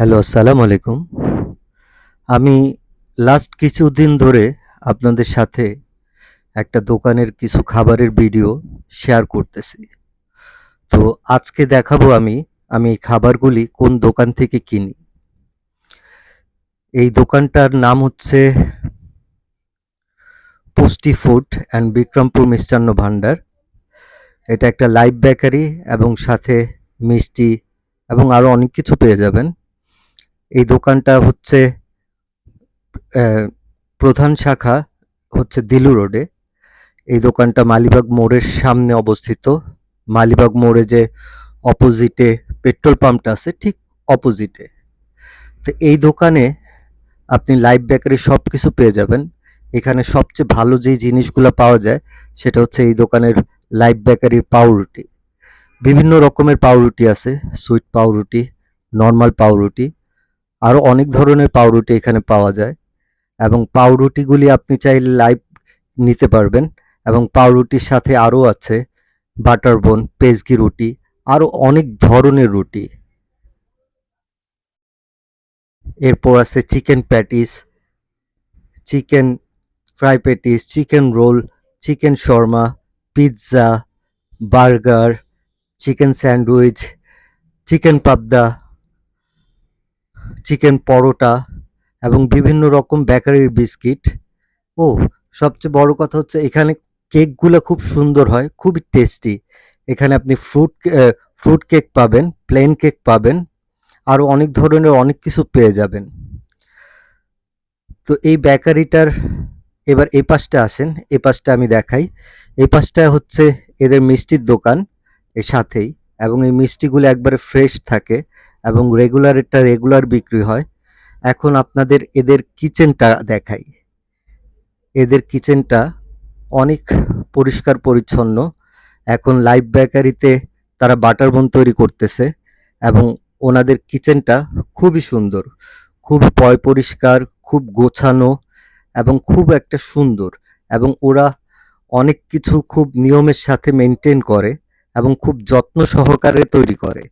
Hello, আসসালামু আলাইকুম। আমি লাস্ট কিছুদিন ধরে আপনাদের সাথে একটা দোকানের কিছু খাবারের ভিডিও শেয়ার করতেছি। তো আজকে দেখাবো আমি এই খাবারগুলি কোন দোকান থেকে কিনি। এই দোকানটার নাম হচ্ছে পুষ্টি ফুড অ্যান্ড বিক্রমপুর মিষ্টান্ন ভান্ডার। এটা একটা লাইভ বেকারি এবং সাথে মিষ্টি এবং আরও অনেক কিছু পেয়ে যাবেন। এই দোকানটা হচ্ছে প্রধান শাখা হচ্ছে দিলু রোডে। এই দোকানটা মালিবাগ মোড়ের সামনে অবস্থিত। মালিবাগ মোড়ে যে অপোজিটে পেট্রোল পাম্পটা আছে ঠিক অপোজিটে। তো এই দোকানে আপনি লাইভ বেকারি সব কিছু পেয়ে যাবেন। এখানে সবচেয়ে ভালো যেই জিনিসগুলো পাওয়া যায় সেটা হচ্ছে এই দোকানের লাইভ বেকারির পাউরুটি। বিভিন্ন রকমের পাউরুটি আছে, সুইট পাউরুটি, নর্মাল পাউরুটি, আরও অনেক ধরনের পাউরুটি এখানে পাওয়া যায় এবং পাউরুটিগুলি আপনি চাইলে লাইভ নিতে পারবেন এবং পাউরুটির সাথে আরও আছে বাটার বোন, পেজকি রুটি, আরও অনেক ধরনের রুটি। এরপর আছে chicken patties, chicken fry patties, chicken roll, chicken Sharma, pizza, burger, chicken sandwich, chicken পাবদা, চিকেন পরোটা এবং বিভিন্ন রকম বেকারির বিস্কিট। ও সবচেয়ে বড় কথা হচ্ছে এখানে কেকগুলো খুব সুন্দর হয়, খুবই টেস্টি। এখানে আপনি ফ্রুট কেক পাবেন, প্লেন কেক পাবেন, আরও অনেক ধরনের অনেক কিছু পেয়ে যাবেন। তো এই বেকারিটার এবার এই পাশটা আসেন, এই পাশটা আমি দেখাই। এই পাশটা হচ্ছে এদের মিষ্টির দোকান এর সাথেই, এবং এই মিষ্টিগুলো একবারে ফ্রেশ থাকে এবং রেগুলার বিক্রি হয়। এখন আপনাদের এদের কিচেনটা দেখাই। এদের কিচেনটা অনেক পরিষ্কার পরিচ্ছন্ন। এখন লাইভ বেকারিতে তারা বাটার বোন তৈরি করতেছে এবং ওনাদের কিচেনটা খুবই সুন্দর, খুব পরিষ্কার, খুব গোছানো এবং খুব একটা সুন্দর, এবং ওরা অনেক কিছু খুব নিয়মের সাথে মেনটেন করে এবং খুব যত্ন সহকারে তৈরি করে।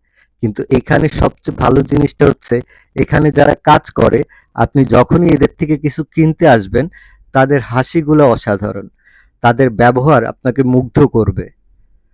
কিন্তু এখানে সবচেয়ে ভালো জিনিসটা হচ্ছে এখানে যারা কাজ করে আপনি যখনই এদের থেকে কিছু কিনতে আসবেন তাদের হাসিগুলো অসাধারণ। তাদের ব্যবহার আপনাকে মুগ্ধ করবে।